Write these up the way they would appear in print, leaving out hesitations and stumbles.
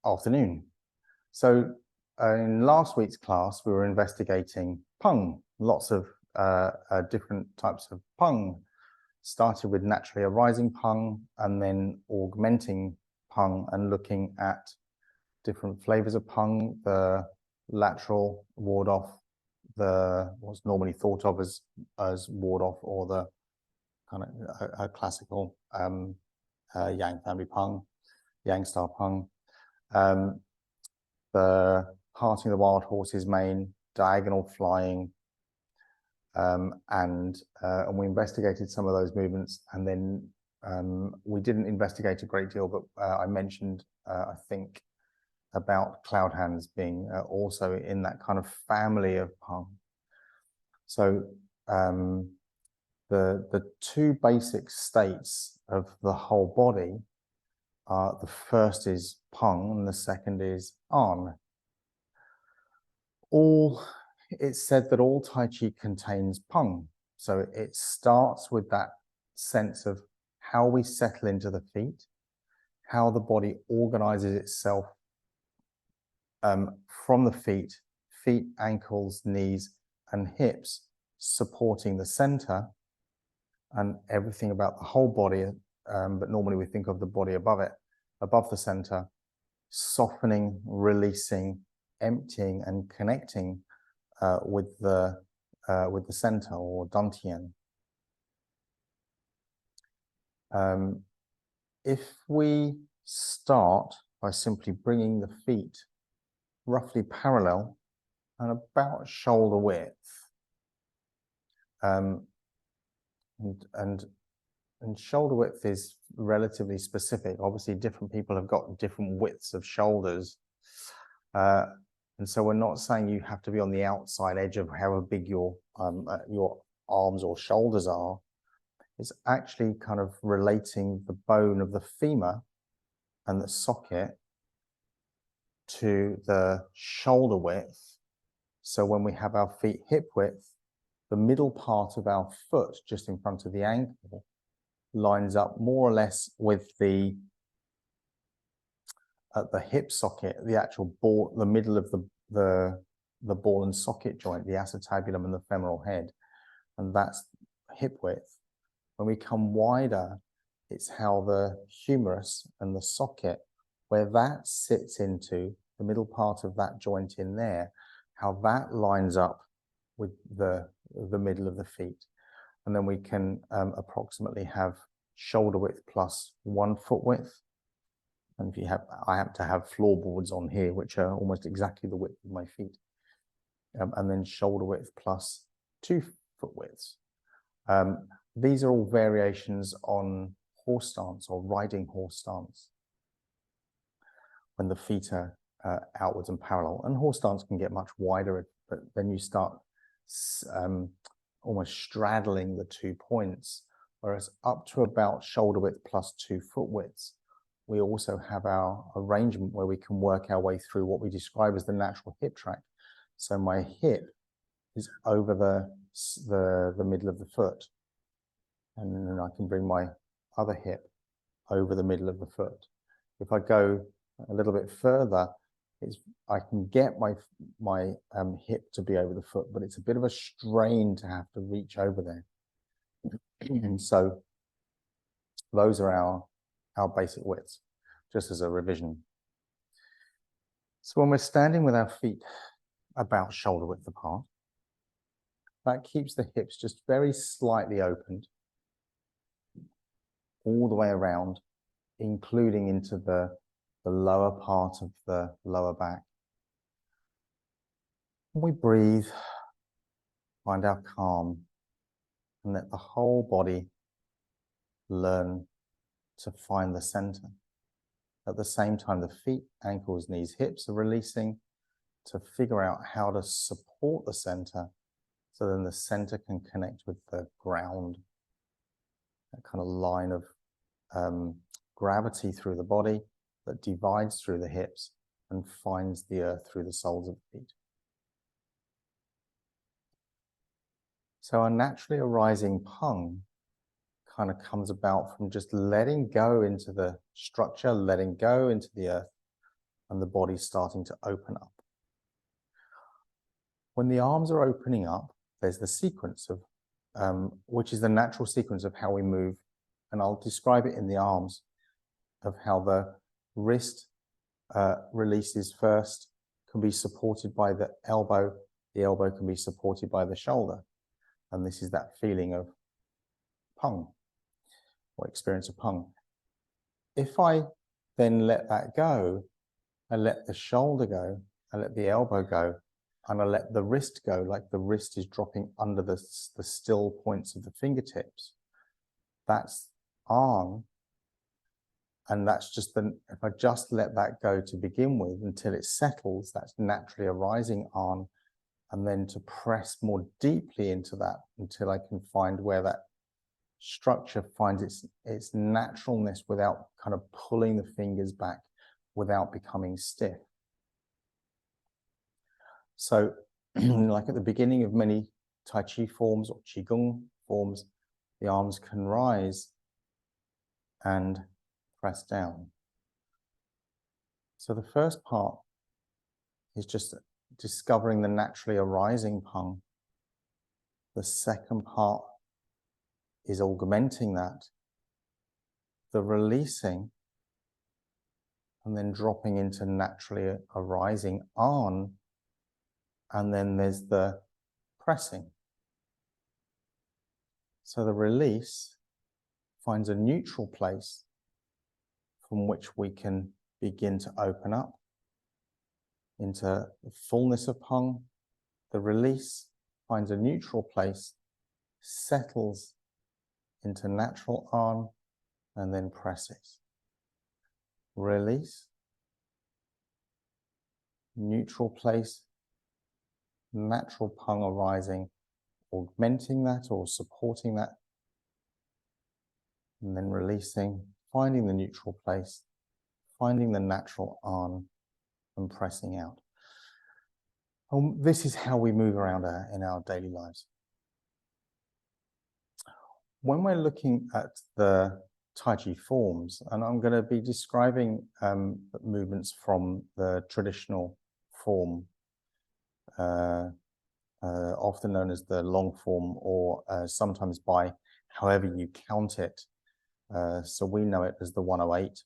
afternoon. So in last week's class, we were investigating pung, lots of different types of pung. Started with naturally arising pung and then augmenting pung and looking at different flavors of pung, the lateral ward off, the what's normally thought of as ward off, or the kind of a classical yang family pung, yang style pung, the parting of the wild horse's mane, diagonal flying, and we investigated some of those movements, and then we didn't investigate a great deal, but I mentioned, I think, about cloud hands being also in that kind of family of pung. So the two basic states of the whole body are, the first is pung and the second is an. It's said that all Tai Chi contains pung. So it starts with that sense of how we settle into the feet, how the body organizes itself from the feet, ankles, knees, and hips, supporting the center, and everything about the whole body, but normally we think of the body above it, above the center, softening, releasing, emptying, and connecting with the center, or dantian. If we start by simply bringing the feet roughly parallel and about shoulder width, and shoulder width is relatively specific. Obviously, different people have got different widths of shoulders. And so we're not saying you have to be on the outside edge of however big your arms or shoulders are. It's actually kind of relating the bone of the femur and the socket to the shoulder width. So when we have our feet hip width, the middle part of our foot, just in front of the ankle, lines up more or less with the hip socket, the actual ball, the middle of the ball and socket joint, the acetabulum and the femoral head, and that's hip width. When we come wider, it's how the humerus and the socket, where that sits into the middle part of that joint in there, how that lines up with the middle of the feet. And then we can approximately have shoulder width plus 1 foot width. And if you have, I happen to have floorboards on here, which are almost exactly the width of my feet. And then shoulder width plus 2 foot widths. These are all variations on horse stance or riding horse stance, when the feet are outwards and parallel. And horse stance can get much wider, but then you start almost straddling the 2 points, whereas up to about shoulder width plus 2 foot widths, we also have our arrangement where we can work our way through what we describe as the natural hip tract. So my hip is over the middle of the foot, and then I can bring my other hip over the middle of the foot. If I go a little bit further, I can get my hip to be over the foot, but it's a bit of a strain to have to reach over there. And so those are our basic widths, just as a revision. So when we're standing with our feet about shoulder width apart, that keeps the hips just very slightly opened all the way around, including into the lower part of the lower back. We breathe, find our calm, and let the whole body learn to find the center. At the same time, the feet, ankles, knees, hips are releasing to figure out how to support the center, so then the center can connect with the ground, that kind of line of gravity through the body that divides through the hips and finds the earth through the soles of the feet. So our naturally arising pung kind of comes about from just letting go into the structure, letting go into the earth, and the body's starting to open up. When the arms are opening up, there's the sequence of, which is the natural sequence of how we move. And I'll describe it in the arms of how the wrist releases first, can be supported by the elbow can be supported by the shoulder. And this is that feeling of pung, or experience of pung. If I then let that go, I let the shoulder go, I let the elbow go, and I let the wrist go, like the wrist is dropping under the still points of the fingertips. That's arm. And that's just if I just let that go to begin with until it settles, that's naturally arising arm, and then to press more deeply into that until I can find where that structure finds its naturalness without kind of pulling the fingers back, without becoming stiff. So like at the beginning of many Tai Chi forms or Qigong forms, the arms can rise and press down. So the first part is just discovering the naturally arising pung. The second part is augmenting that, the releasing, and then dropping into naturally arising an, and then there's the pressing. So the release finds a neutral place from which we can begin to open up into the fullness of pung. The release finds a neutral place, settles into natural an, and then presses. Release, neutral place, natural pung arising, augmenting that or supporting that, and then releasing, finding the neutral place, finding the natural an, and pressing out. And this is how we move around in our daily lives. When we're looking at the Tai Chi forms, and I'm going to be describing movements from the traditional form, often known as the long form, or sometimes by however you count it. So we know it as the 108,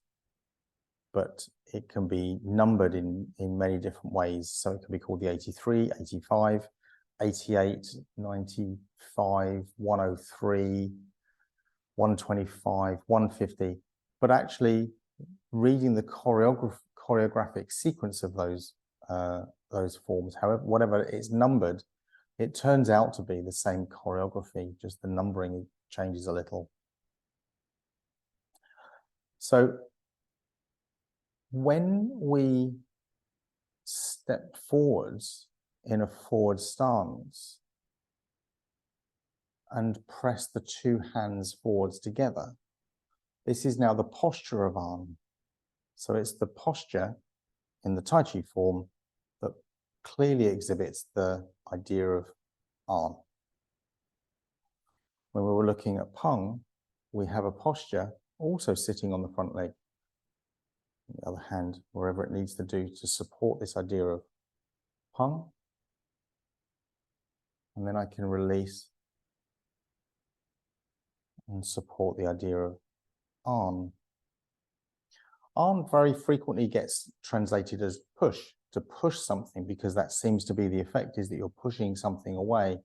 but it can be numbered in many different ways. So it can be called the 83, 85, 88, 95, 103, 125, 150. But actually reading the choreographic sequence of those forms, however, whatever it's numbered, it turns out to be the same choreography, just the numbering changes a little. So when we step forwards in a forward stance and press the two hands forwards together, this is now the posture of an. So it's the posture in the Tai Chi form that clearly exhibits the idea of an. When we were looking at pung, we have a posture also sitting on the front leg. On the other hand, wherever it needs to do to support this idea of pung. And then I can release and support the idea of an. An very frequently gets translated as push, to push something, because that seems to be the effect, is that you're pushing something away.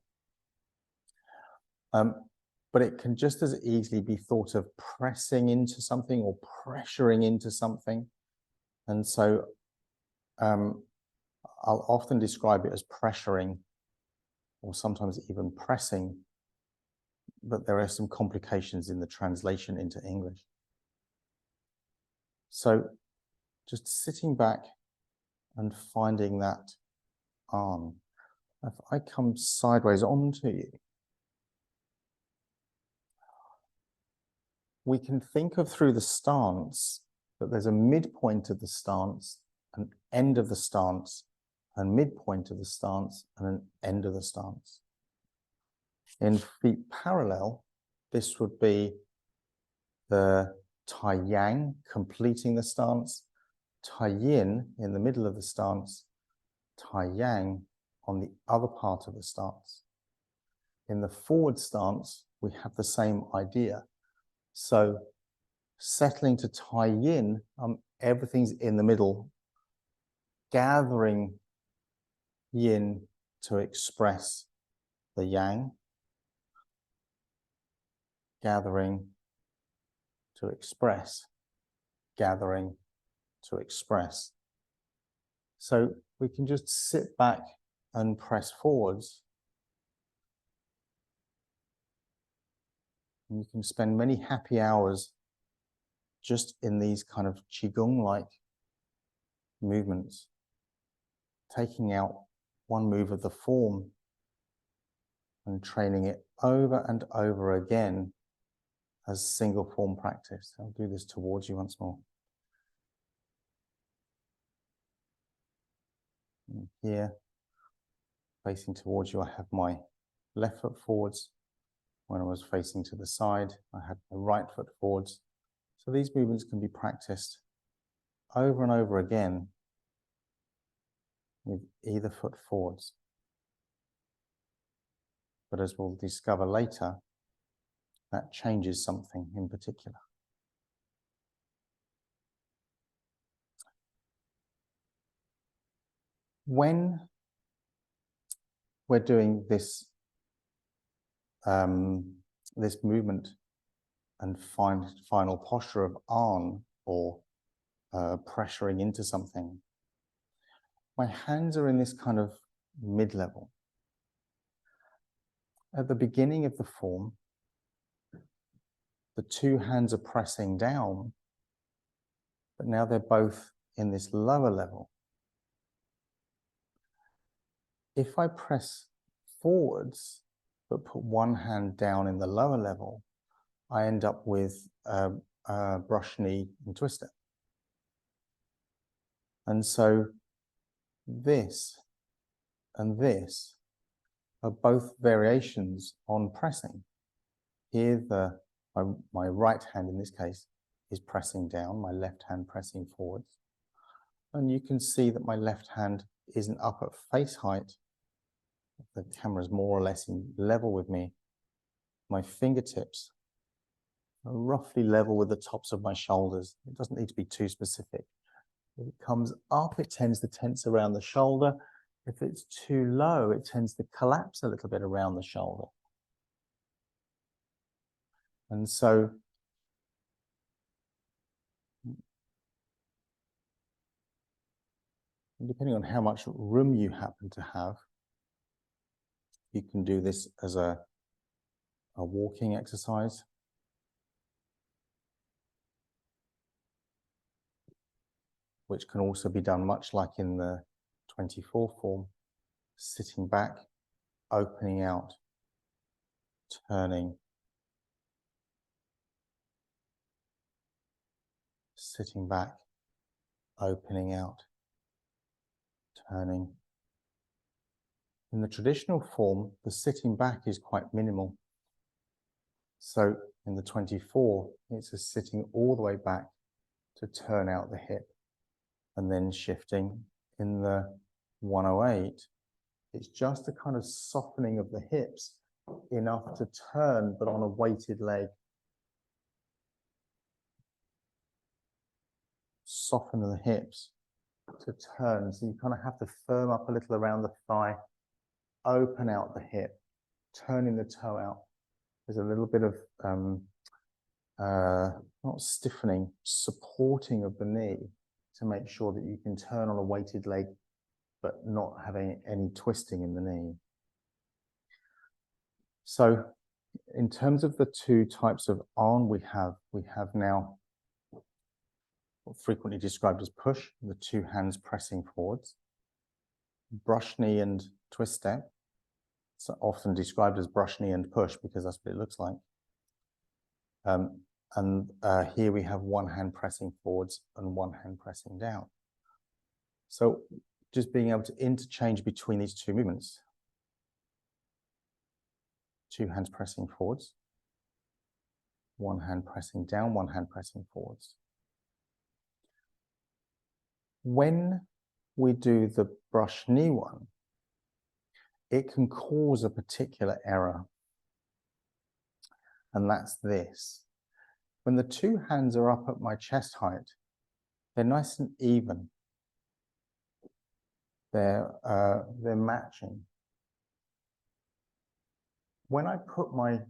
But it can just as easily be thought of pressing into something or pressuring into something. And so I'll often describe it as pressuring, or sometimes even pressing, but there are some complications in the translation into English. So just sitting back and finding that an. If I come sideways onto you, we can think of through the stance that there's a midpoint of the stance, an end of the stance, a midpoint of the stance, and an end of the stance. In feet parallel, this would be the Tai Yang, completing the stance, Tai Yin in the middle of the stance, Tai Yang on the other part of the stance. In the forward stance, we have the same idea. So settling to Tai Yin, everything's in the middle, gathering Yin to express the Yang, gathering to express, gathering to express. So we can just sit back and press forwards. And you can spend many happy hours just in these kind of Qigong-like movements, taking out one move of the form and training it over and over again as single form practice. I'll do this towards you once more. And here, facing towards you, I have my left foot forwards. When I was facing to the side, I had my right foot forwards. So these movements can be practiced over and over again with either foot forwards. But as we'll discover later, that changes something in particular. When we're doing this, this movement and final posture of An, or pressuring into something, my hands are in this kind of mid-level. At the beginning of the form, the two hands are pressing down, but now they're both in this lower level. If I press forwards, but put one hand down in the lower level, I end up with a brush knee and twister. And so this and this are both variations on pressing. Here, my right hand in this case is pressing down, my left hand pressing forwards. And you can see that my left hand isn't up at face height. The camera is more or less in level with me. My fingertips are roughly level with the tops of my shoulders. It doesn't need to be too specific. If it comes up, it tends to tense around the shoulder. If it's too low, it tends to collapse a little bit around the shoulder. And so depending on how much room you happen to have, you can do this as a walking exercise. Which can also be done much like in the 24 form, sitting back, opening out, turning, sitting back, opening out, turning. In the traditional form, the sitting back is quite minimal. So in the 24, it's a sitting all the way back to turn out the hip and then shifting. In the 108, it's just a kind of softening of the hips enough to turn, but on a weighted leg. Soften the hips to turn. So you kind of have to firm up a little around the thigh, open out the hip, turning the toe out. There's a little bit of, not stiffening, supporting of the knee to make sure that you can turn on a weighted leg, but not having any twisting in the knee. So in terms of the two types of An we have now frequently described as push, the two hands pressing forwards, brush knee and twist step. It's often described as brush knee and push because that's what it looks like. Here we have one hand pressing forwards and one hand pressing down. So just being able to interchange between these two movements. Two hands pressing forwards, one hand pressing down, one hand pressing forwards. When we do the brush knee one, it can cause a particular error. And that's this. When the two hands are up at my chest height, they're nice and even. They're matching. When I put my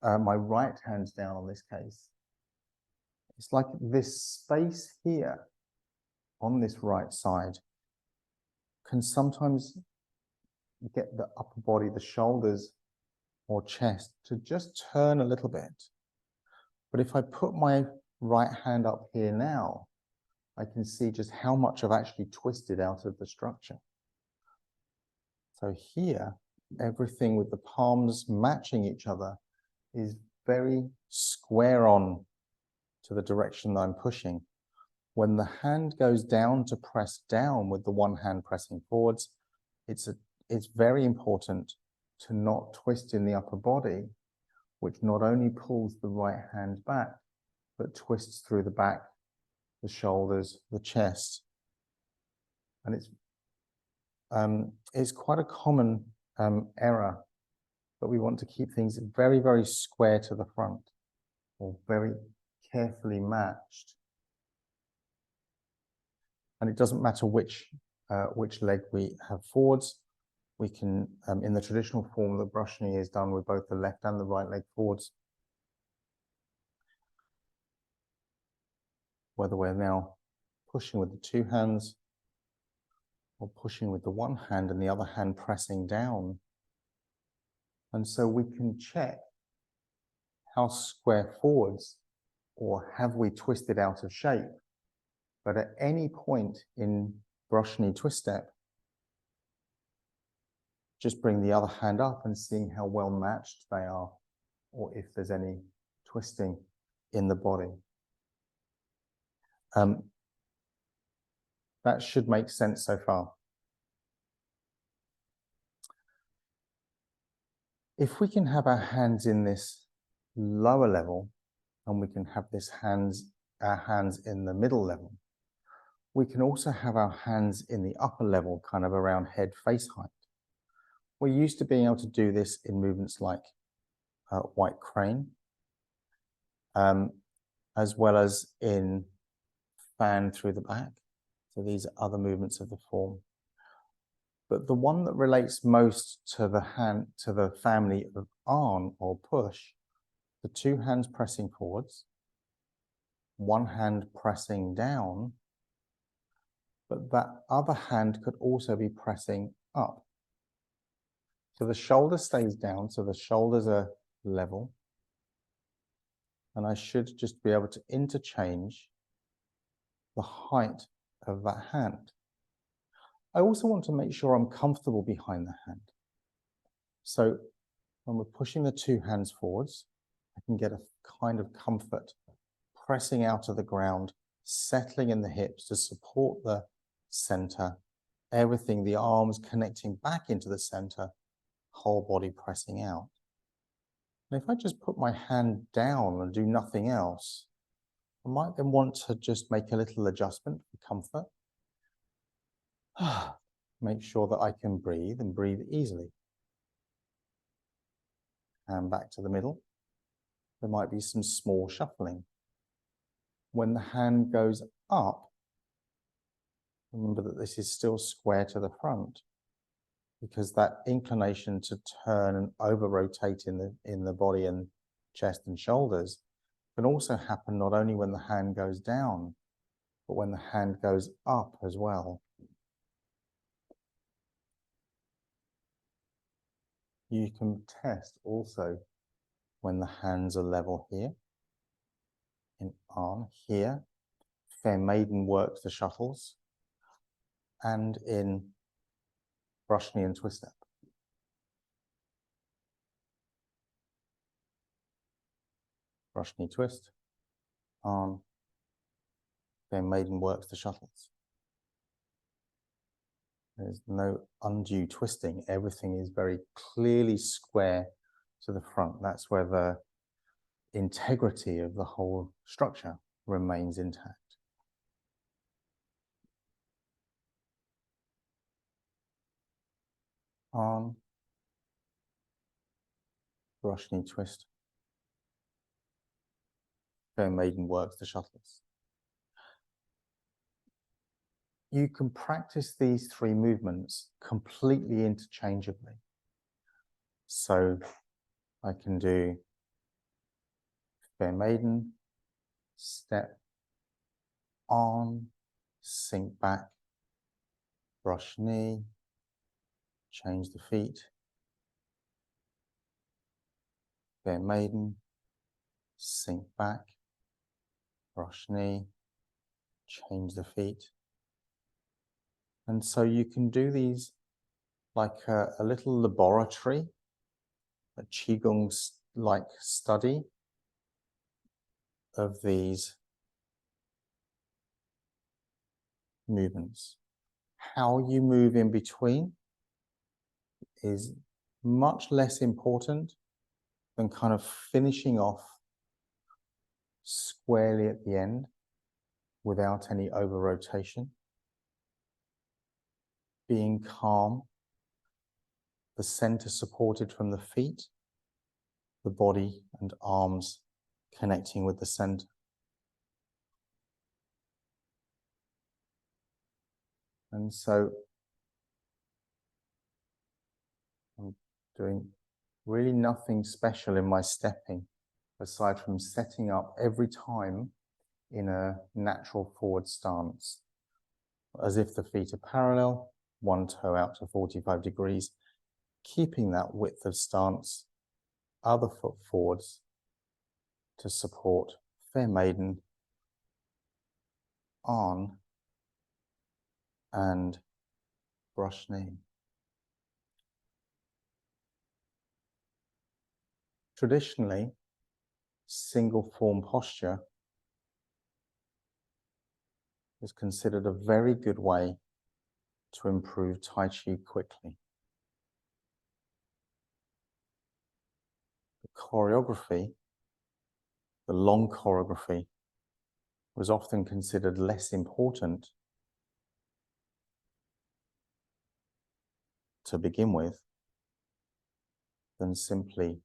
right hand down on this case, it's like this space here on this right side can sometimes get the upper body, the shoulders or chest to just turn a little bit. But if I put my right hand up here now, I can see just how much I've actually twisted out of the structure. So here, everything with the palms matching each other is very square on to the direction that I'm pushing. When the hand goes down to press down with the one hand pressing forwards, it's very important to not twist in the upper body, which not only pulls the right hand back, but twists through the back, the shoulders, the chest. And it's quite a common error, but we want to keep things very, very square to the front, or very carefully matched. And it doesn't matter which leg we have forwards. We can, in the traditional form, the brush knee is done with both the left and the right leg forwards. Whether we're now pushing with the two hands or pushing with the one hand and the other hand pressing down. And so we can check how square forwards or have we twisted out of shape. But at any point in brush knee twist step, just bring the other hand up and seeing how well matched they are, or if there's any twisting in the body. That should make sense so far. If we can have our hands in this lower level, and we can have our hands in the middle level, we can also have our hands in the upper level, kind of around head face height. We're used to being able to do this in movements like white crane, as well as in fan through the back. So these are other movements of the form. But the one that relates most to the family of arm or push, the two hands pressing forwards, one hand pressing down, but that other hand could also be pressing up. So the shoulder stays down, so the shoulders are level. And I should just be able to interchange the height of that hand. I also want to make sure I'm comfortable behind the hand. So when we're pushing the two hands forwards, I can get a kind of comfort, pressing out of the ground, settling in the hips to support the center, everything, the arms connecting back into the center, whole body pressing out. And if I just put my hand down and do nothing else, I might then want to just make a little adjustment for comfort. Make sure that I can breathe and breathe easily. Hand back to the middle. There might be some small shuffling. When the hand goes up, remember that this is still square to the front, because that inclination to turn and over-rotate in the body and chest and shoulders can also happen not only when the hand goes down, but when the hand goes up as well. You can test also when the hands are level here, in arm here, Fair Maiden works the shuttles, and in brush knee and twist step. Brush knee twist, arm, Fair Maiden works the shuttles. There's no undue twisting. Everything is very clearly square to the front. That's where the integrity of the whole structure remains intact. on, brush knee twist. Fair maiden works the shuttles. You can practice these three movements completely interchangeably. So I can do fair maiden, step on, sink back, brush knee, change the feet, fair maiden, sink back, brush knee, change the feet. And so you can do these like a little laboratory, a Qigong-like study of these movements. How you move in between is much less important than kind of finishing off squarely at the end without any over-rotation. Being calm, the center supported from the feet, the body and arms connecting with the center. And so I'm doing really nothing special in my stepping, aside from setting up every time in a natural forward stance, as if the feet are parallel, one toe out to 45 degrees, keeping that width of stance, other foot forwards to support fair maiden, on, and brush knee. Traditionally, single form posture is considered a very good way to improve Tai Chi quickly. The choreography, the long choreography, was often considered less important to begin with than simply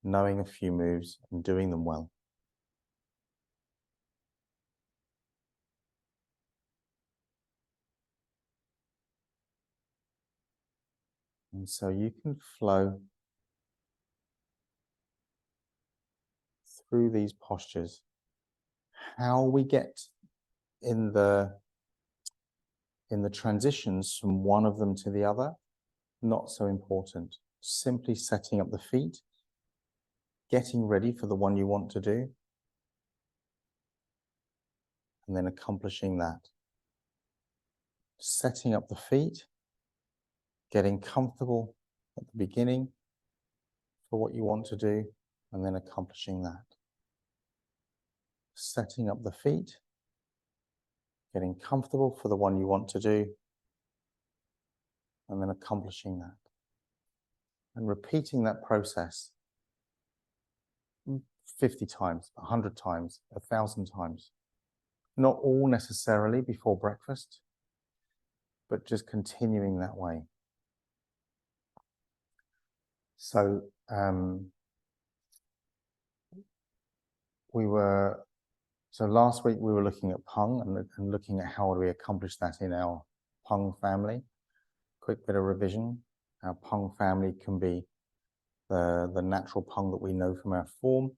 knowing a few moves and doing them well. And so you can flow through these postures. How we get in the transitions from one of them to the other, not so important. Simply setting up the feet, getting ready for the one you want to do, and then accomplishing that. Setting up the feet, getting comfortable at the beginning for what you want to do, and then accomplishing that. Setting up the feet, getting comfortable for the one you want to do, and then accomplishing that. And repeating that process 50 times, 100 times, 1,000 times. Not all necessarily before breakfast, but just continuing that way. So last week we were looking at Pung and looking at how do we accomplish that in our Pung family. Quick bit of revision. Our Pung family can be the natural Pung that we know from our form.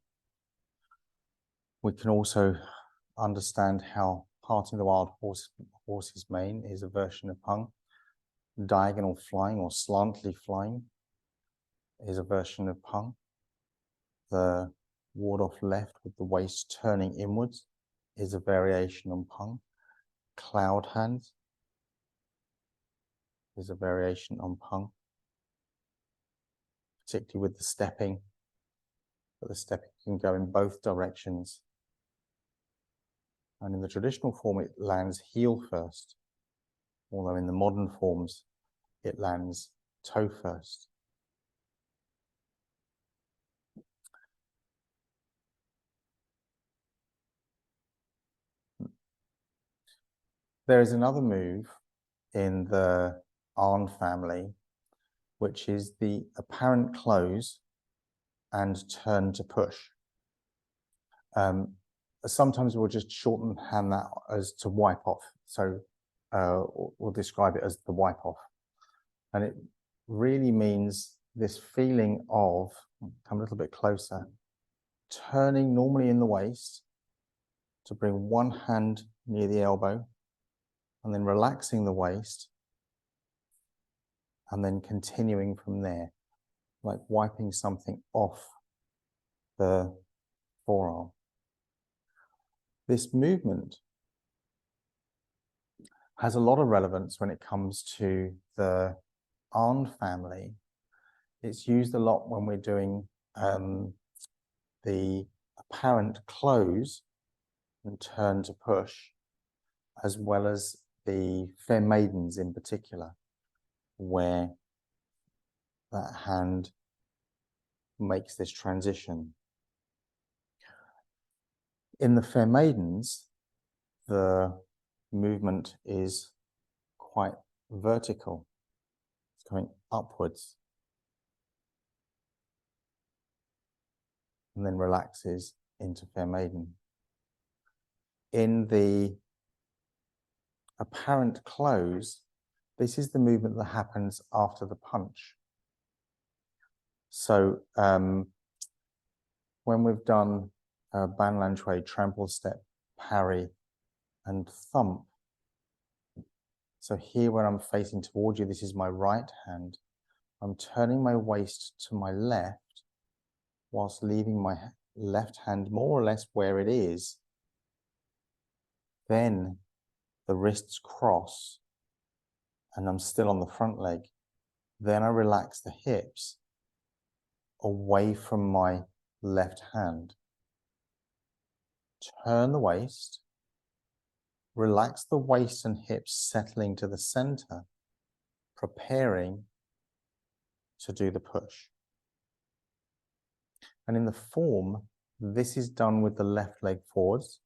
We can also understand how parting the wild horse's mane is a version of Pung. Diagonal flying or slantly flying is a version of Pung. The ward off left with the waist turning inwards is a variation on Pung. Cloud hands is a variation on Pung, particularly with the stepping, but the stepping can go in both directions. And in the traditional form, it lands heel first, although in the modern forms, it lands toe first. There is another move in the Arn family which is the apparent close and turn to push. Sometimes we'll just shorthand that as to wipe off. So we'll describe it as the wipe off. And it really means this feeling of, come a little bit closer, turning normally in the waist to bring one hand near the elbow and then relaxing the waist and then continuing from there, like wiping something off the forearm. This movement has a lot of relevance when it comes to the Arn family. It's used a lot when we're doing the apparent close and turn to push, as well as the fair maidens in particular, where that hand makes this transition. In the fair maidens, the movement is quite vertical. It's going upwards and then relaxes into fair maiden. In the apparent close, this is the movement that happens after the punch. So when we've done ban lan shui, trample step, parry, and thump, so here when I'm facing towards you, this is my right hand. I'm turning my waist to my left whilst leaving my left hand more or less where it is. Then the wrists cross and I'm still on the front leg. Then I relax the hips away from my left hand. Turn the waist, relax the waist and hips settling to the center, preparing to do the push. And in the form, this is done with the left leg forwards,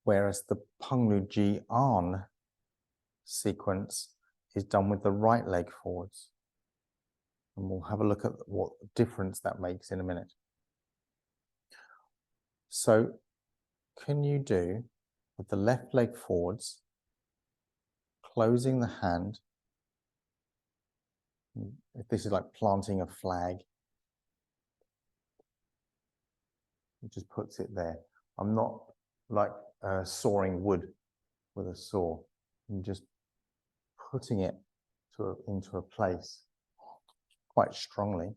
whereas the Penglu Ji An sequence is done with the right leg forwards. And we'll have a look at what difference that makes in a minute. So can you do with the left leg forwards, closing the hand, if this is like planting a flag, it just puts it there. I'm not like sawing wood with a saw. I'm just putting it into a place quite strongly.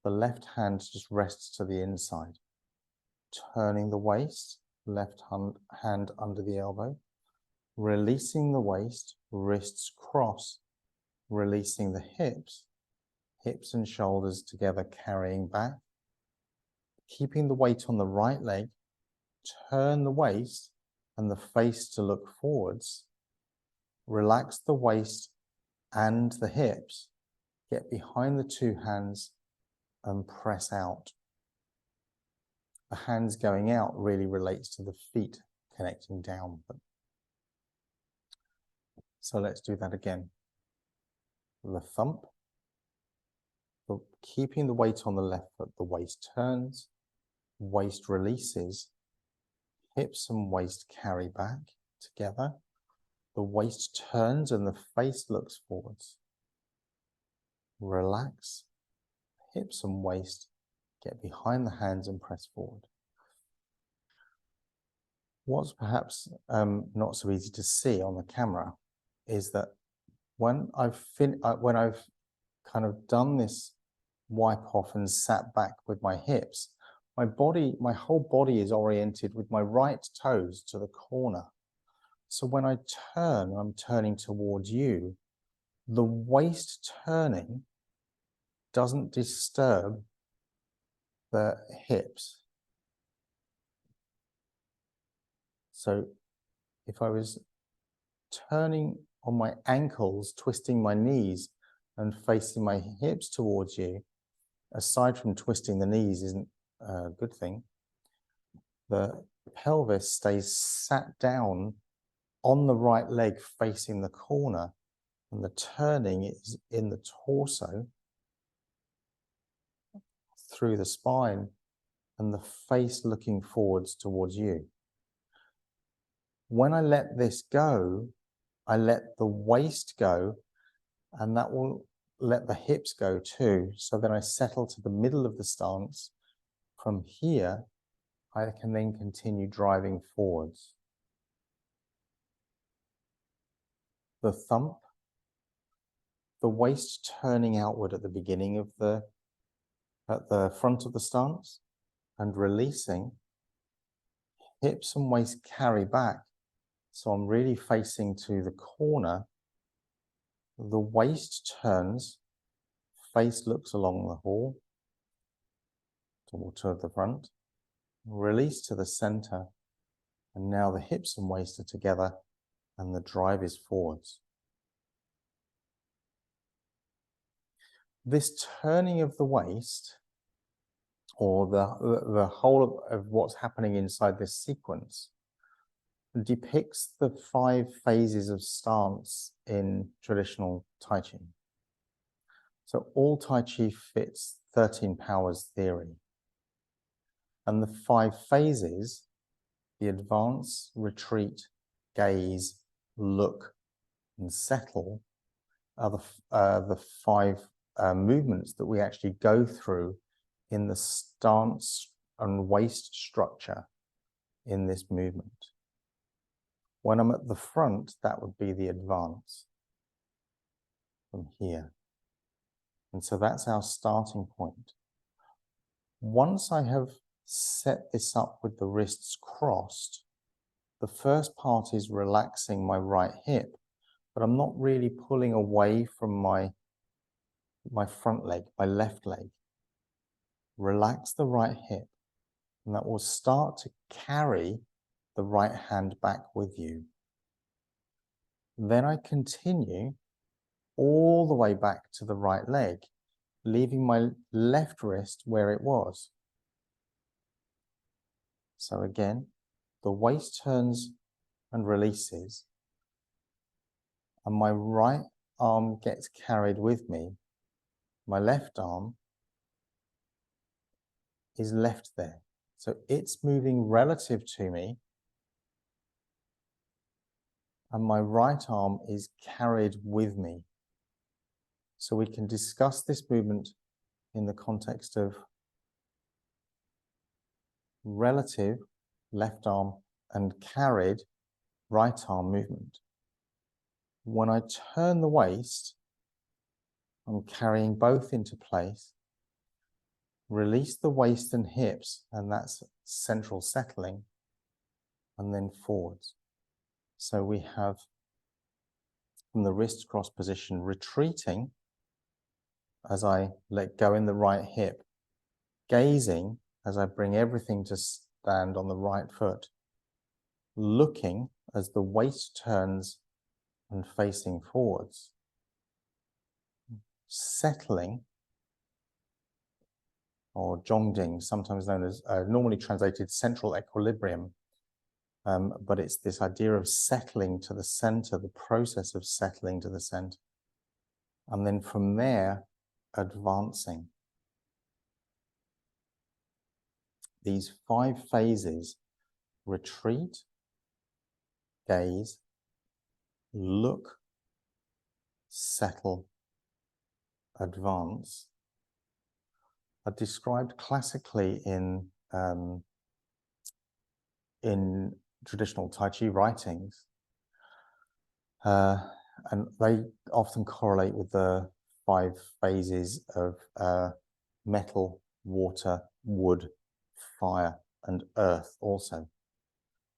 The left hand just rests to the inside, turning the waist, left hand under the elbow, releasing the waist, wrists cross, releasing the hips, hips and shoulders together carrying back, keeping the weight on the right leg, turn the waist and the face to look forwards, relax the waist and the hips, get behind the two hands and press out. The hands going out really relates to the feet connecting down. So let's do that again. The thump, keeping the weight on the left foot, the waist turns, waist releases, hips and waist carry back together. The waist turns and the face looks forwards. Relax, hips and waist, get behind the hands and press forward. What's perhaps not so easy to see on the camera is that when I've kind of done this wipe off and sat back with my hips, my whole body is oriented with my right toes to the corner. So when I turn, I'm turning towards you, the waist turning doesn't disturb the hips. So if I was turning on my ankles, twisting my knees and facing my hips towards you, aside from twisting the knees isn't a good thing, the pelvis stays sat down on the right leg facing the corner, and the turning is in the torso, through the spine, and the face looking forwards towards you. When I let this go, I let the waist go, and that will let the hips go too. So then I settle to the middle of the stance. From here, I can then continue driving forwards. The thump, the waist turning outward at the beginning of at the front of the stance, and releasing. Hips and waist carry back. So I'm really facing to the corner. The waist turns, face looks along the hall, to the front, release to the center, and now the hips and waist are together and the drive is forwards. This turning of the waist, or the whole of what's happening inside this sequence, depicts the 5 phases of stance in traditional Tai Chi. So all Tai Chi fits 13 powers theory. And the 5 phases, the advance, retreat, gaze, look, and settle, are the 5 movements that we actually go through in the stance and waist structure in this movement. When I'm at the front, that would be the advance from here. And so that's our starting point. Once I have set this up with the wrists crossed, the first part is relaxing my right hip, but I'm not really pulling away from my front leg, my left leg. Relax the right hip, and that will start to carry the right hand back with you. Then I continue all the way back to the right leg, leaving my left wrist where it was. So again, the waist turns and releases, and my right arm gets carried with me. My left arm is left there. So it's moving relative to me, and my right arm is carried with me. So we can discuss this movement in the context of relative left arm and carried right arm movement. When I turn the waist, I'm carrying both into place. Release the waist and hips, and that's central settling, and then forwards. So we have, from the wrist cross position, retreating as I let go in the right hip, gazing as I bring everything to stand on the right foot, looking as the waist turns and facing forwards, settling, or zhongding, sometimes known as, normally translated central equilibrium, but it's this idea of settling to the center, the process of settling to the center. And then from there, advancing. These 5 phases: retreat, gaze, look, settle, advance, are described classically in traditional Tai Chi writings, and they often correlate with the 5 phases of metal, water, wood, fire, and earth also.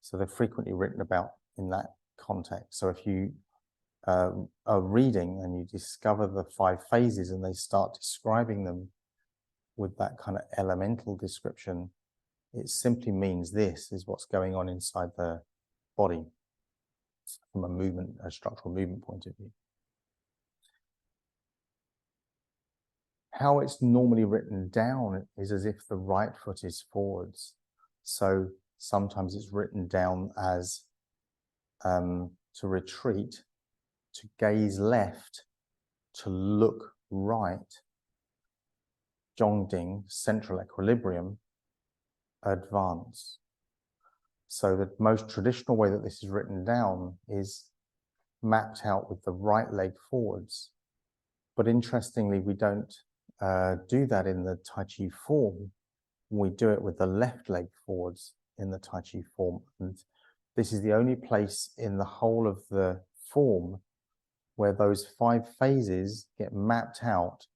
So they're frequently written about in that context. So if you are reading and you discover the 5 phases and they start describing them with that kind of elemental description, it simply means this is what's going on inside the body from a structural movement point of view. How it's normally written down is as if the right foot is forwards. So sometimes it's written down as to retreat, to gaze left, to look right, Zhongding, central equilibrium, advance. So the most traditional way that this is written down is mapped out with the right leg forwards. But interestingly, we don't do that in the Tai Chi form. We do it with the left leg forwards in the Tai Chi form. And this is the only place in the whole of the form where those 5 phases get mapped out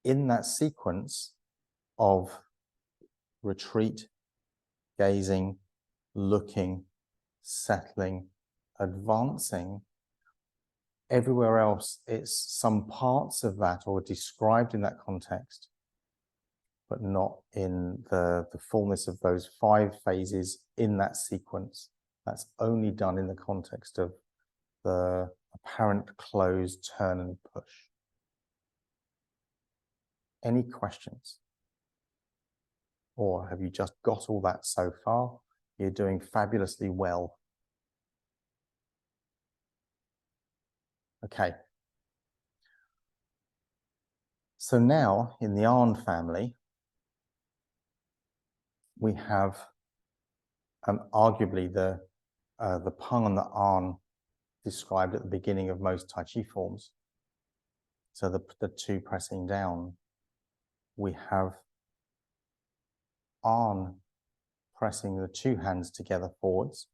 in that sequence of retreat, gazing, looking, settling, advancing. Everywhere else, it's some parts of that or described in that context, but not in the fullness of those 5 phases in that sequence. That's only done in the context of the apparent close, turn, and push. Any questions? Or have you just got all that so far? You're doing fabulously well. Okay. So now in the Arn family, we have arguably the Peng and the Arn described at the beginning of most Tai Chi forms. So the 2 pressing down. We have Arn pressing the 2 hands together forwards,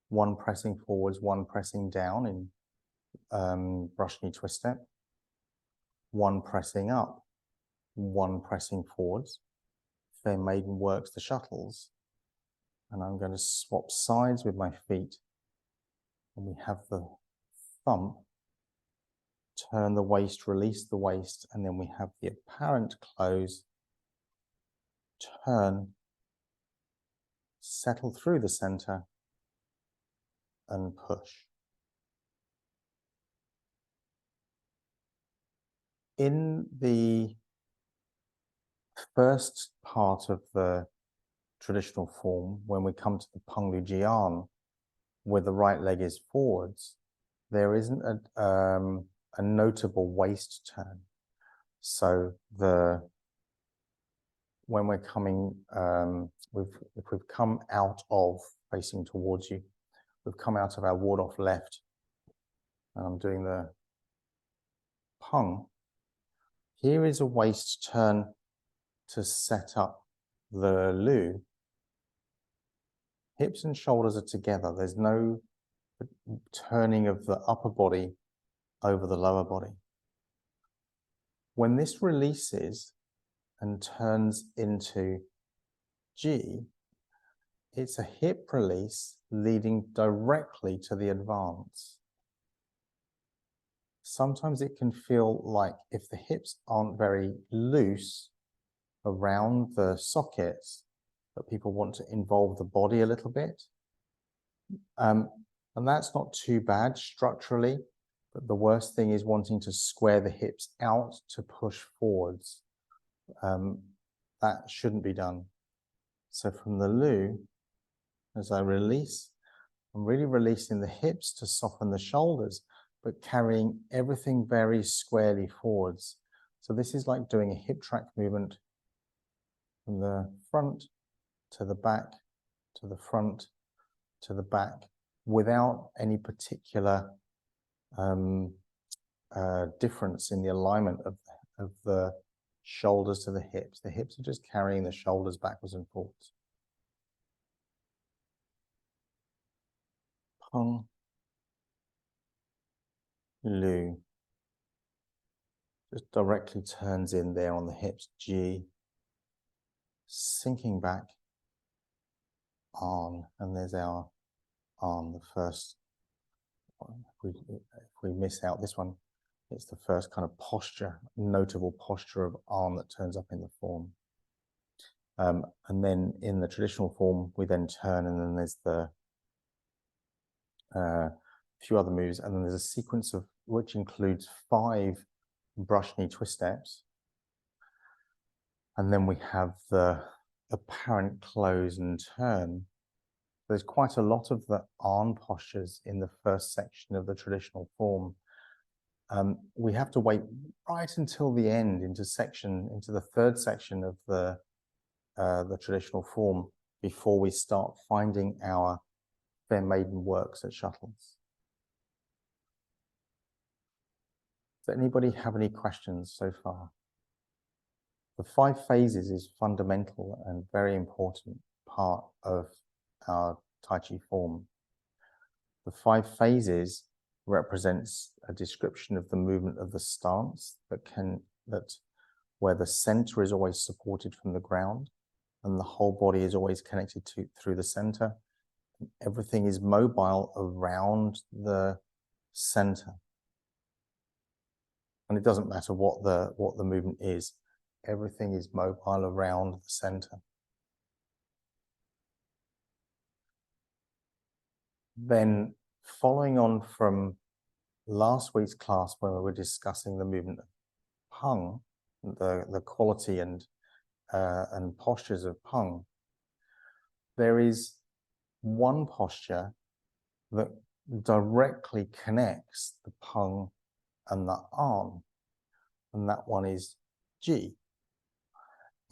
1 pressing forwards, 1 pressing down in brush knee twist step, 1 pressing up, 1 pressing forwards. Fair Maiden works the shuttles. And I'm going to swap sides with my feet. And we have the thump, turn the waist, release the waist, and then we have the apparent close, turn, settle through the center, and push. In the first part of the traditional form, when we come to the Peng Lu Jian, where the right leg is forwards, there isn't a notable waist turn. So when we're coming, if we've come out of, facing towards you, we've come out of our ward off left, and I'm doing the Peng. Here is a waist turn to set up the Lu. Hips and shoulders are together. There's no turning of the upper body over the lower body. When this releases and turns into G, it's a hip release leading directly to the advance. Sometimes it can feel like if the hips aren't very loose around the sockets, that people want to involve the body a little bit. And that's not too bad structurally, but the worst thing is wanting to square the hips out to push forwards. That shouldn't be done. So from the Lu, as I release, I'm really releasing the hips to soften the shoulders, but carrying everything very squarely forwards. So this is like doing a hip track movement from the front to the back, to the front, to the back, without any particular difference in the alignment of the shoulders to the hips. The hips are just carrying the shoulders backwards and forwards. Peng, Lu. Just directly turns in there on the hips. G. Sinking back. On. And there's our arm, the first. If we miss out this one, it's the first kind of posture, notable posture of arm that turns up in the form. And then in the traditional form, we then turn, and then there's the few other moves, and then there's a sequence of which includes 5 brush knee twist steps, and then we have the apparent close and turn, There's quite a lot of the arm postures in the first section of the traditional form. We have to wait right until the end, into the third section of the traditional form, before we start finding our fair maiden works at shuttles. Does anybody have any questions so far? The 5 phases is fundamental and very important part of our Tai Chi form. The 5 phases represents a description of the movement of the stance where the center is always supported from the ground and the whole body is always connected through the center. Everything is mobile around the center. And it doesn't matter what the movement is. Everything is mobile around the center. Then, following on from last week's class, where we were discussing the movement of Peng, the quality and postures of Peng, there is one posture that directly connects the Peng and the An, and that one is Ji.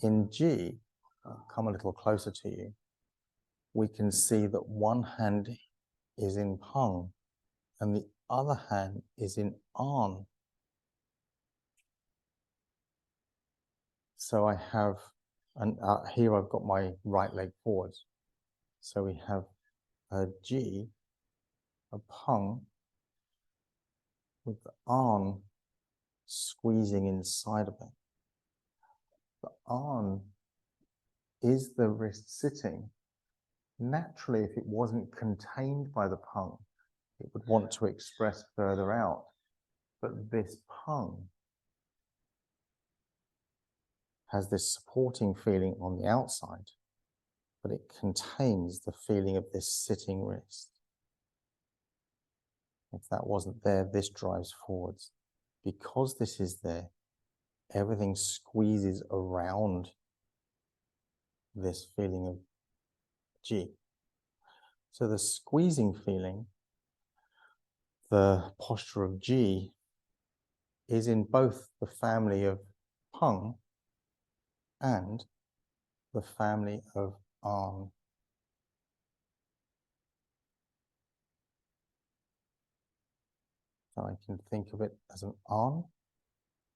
In Ji, I'll come a little closer to you, we can see that one hand is in Peng and the other hand is in An. So I have, and here I've got my right leg forwards. So we have a Ji, a Peng, with the An squeezing inside of it. The An is the wrist sitting. Naturally, if it wasn't contained by the Peng, it would want to express further out. But this Peng has this supporting feeling on the outside, but it contains the feeling of this sitting wrist. If that wasn't there, this drives forwards. Because this is there, everything squeezes around this feeling of Ji. So the squeezing feeling, the posture of Ji, is in both the family of Peng and the family of An. So I can think of it as an An,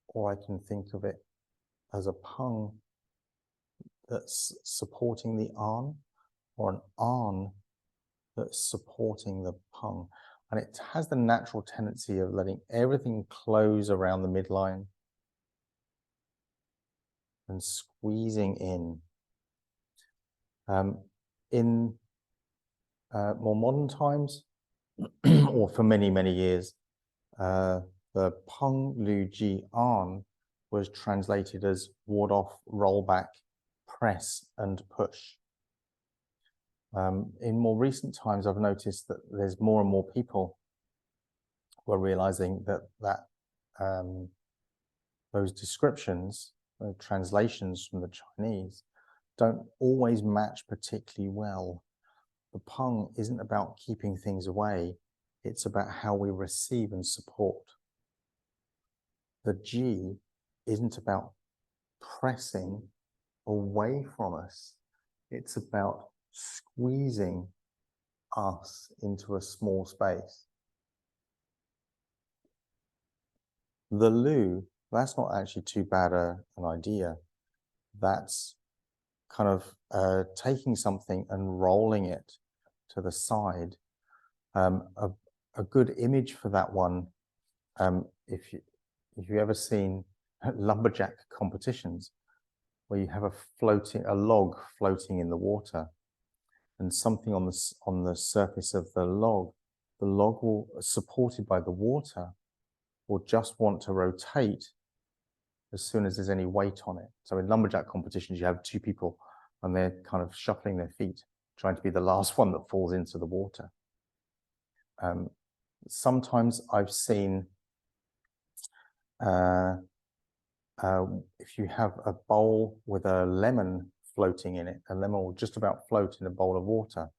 or I can think of it as a Peng that's supporting the An, or an An that's supporting the Peng. And it has the natural tendency of letting everything close around the midline and squeezing in. In more modern times, or for many, many years, the Peng Lu Ji An was translated as ward off, roll back, press and push. In more recent times, I've noticed that there's more and more people who are realizing that those descriptions, translations from the Chinese, don't always match particularly well. The Peng isn't about keeping things away, it's about how we receive and support. The Ji isn't about pressing away from us, it's about squeezing us into a small space. The Lu, that's not actually too bad an idea. That's kind of taking something and rolling it to the side. A good image for that one, if you ever seen lumberjack competitions, where you have a log floating in the water, and something on the surface of the log will, supported by the water, will just want to rotate as soon as there's any weight on it. So in lumberjack competitions, you have 2 people and they're kind of shuffling their feet, trying to be the last one that falls into the water. Sometimes I've seen, if you have a bowl with a lemon floating in it, a lemon will just about float in a bowl of water.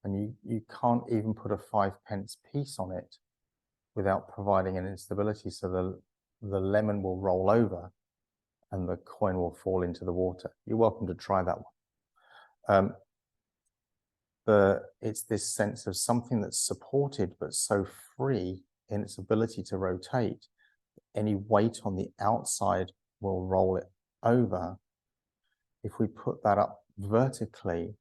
And you can't even put a 5p piece on it without providing an instability. So the lemon will roll over and the coin will fall into the water. You're welcome to try that one. It's this sense of something that's supported but so free in its ability to rotate. Any weight on the outside will roll it over. If we put that up vertically,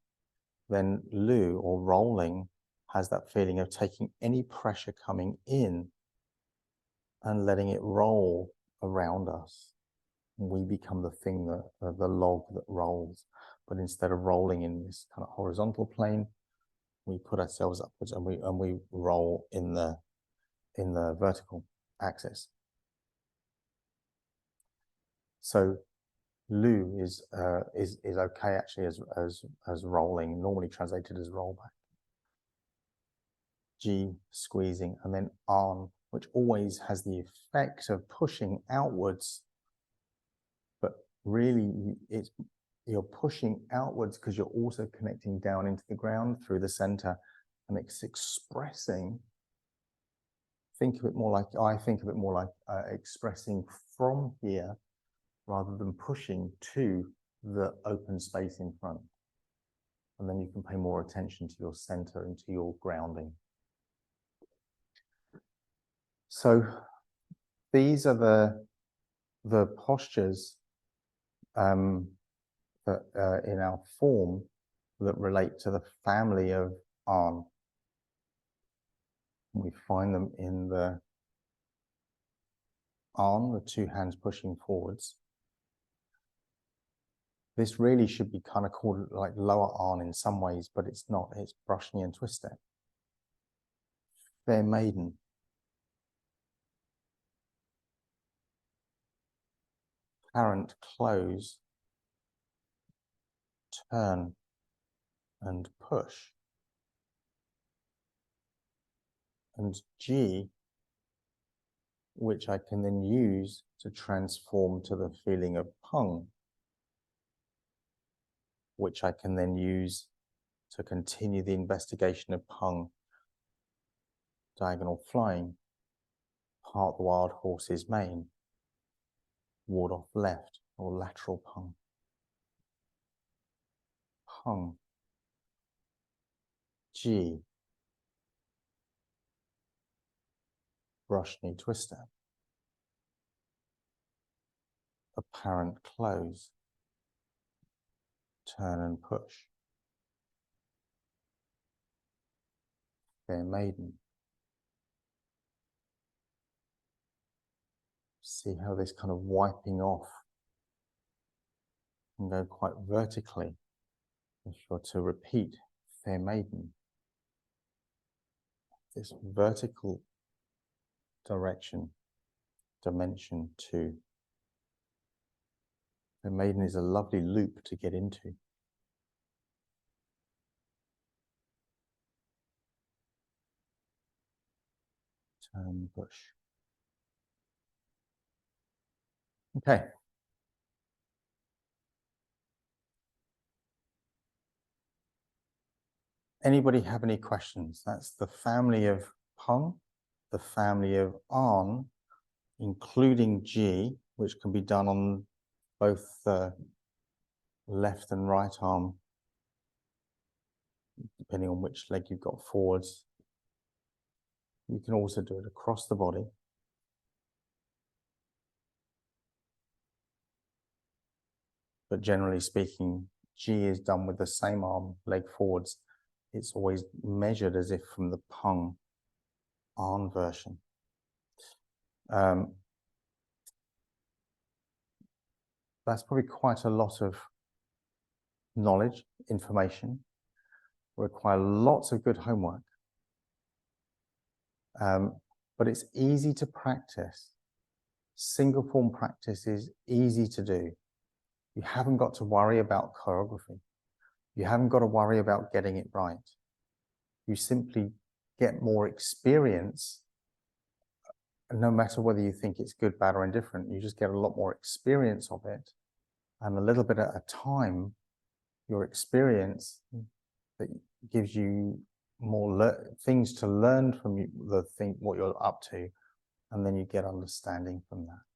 then Lu, or rolling, has that feeling of taking any pressure coming in and letting it roll around us. We become the thing the log that rolls. But instead of rolling in this kind of horizontal plane, we put ourselves upwards and we roll in the vertical axis. So Lu is okay actually as rolling, normally translated as rollback. Ji, squeezing, and then An, which always has the effect of pushing outwards, but really you're pushing outwards because you're also connecting down into the ground through the center, and it's expressing. I think of it more like expressing from here rather than pushing to the open space in front. And then you can pay more attention to your center and to your grounding. So these are the postures that in our form that relate to the family of An. We find them in the An, the two hands pushing forwards. This really should be kind of called like lower An in some ways, but it's not. It's brushing and twisting. Fair maiden. Apparent close. Turn and push. And G, which I can then use to transform to the feeling of Pung, which I can then use to continue the investigation of Pung, diagonal flying, part the wild horse's mane, ward off left or lateral Pung. Pung, G, brush knee twister, apparent close, turn and push, fair maiden. See how this kind of wiping off can go quite vertically. If you're to repeat fair maiden, this vertical dimension too. Fair maiden is a lovely loop to get into. Turn, push. Okay. Anybody have any questions? That's the family of Pung, the family of An, including G, which can be done on both the left and right arm, depending on which leg you've got forwards. You can also do it across the body. But generally speaking, G is done with the same arm, leg forwards. It's always measured as if from the Pung An version. That's probably quite a lot of knowledge, information. Require lots of good homework. But it's easy to practice. Single form practice is easy to do. You haven't got to worry about choreography. You haven't got to worry about getting it right. You simply get more experience. And no matter whether you think it's good, bad, or indifferent, you just get a lot more experience of it. And a little bit at a time, your experience that gives you more things to learn from you, what you're up to, and then you get understanding from that.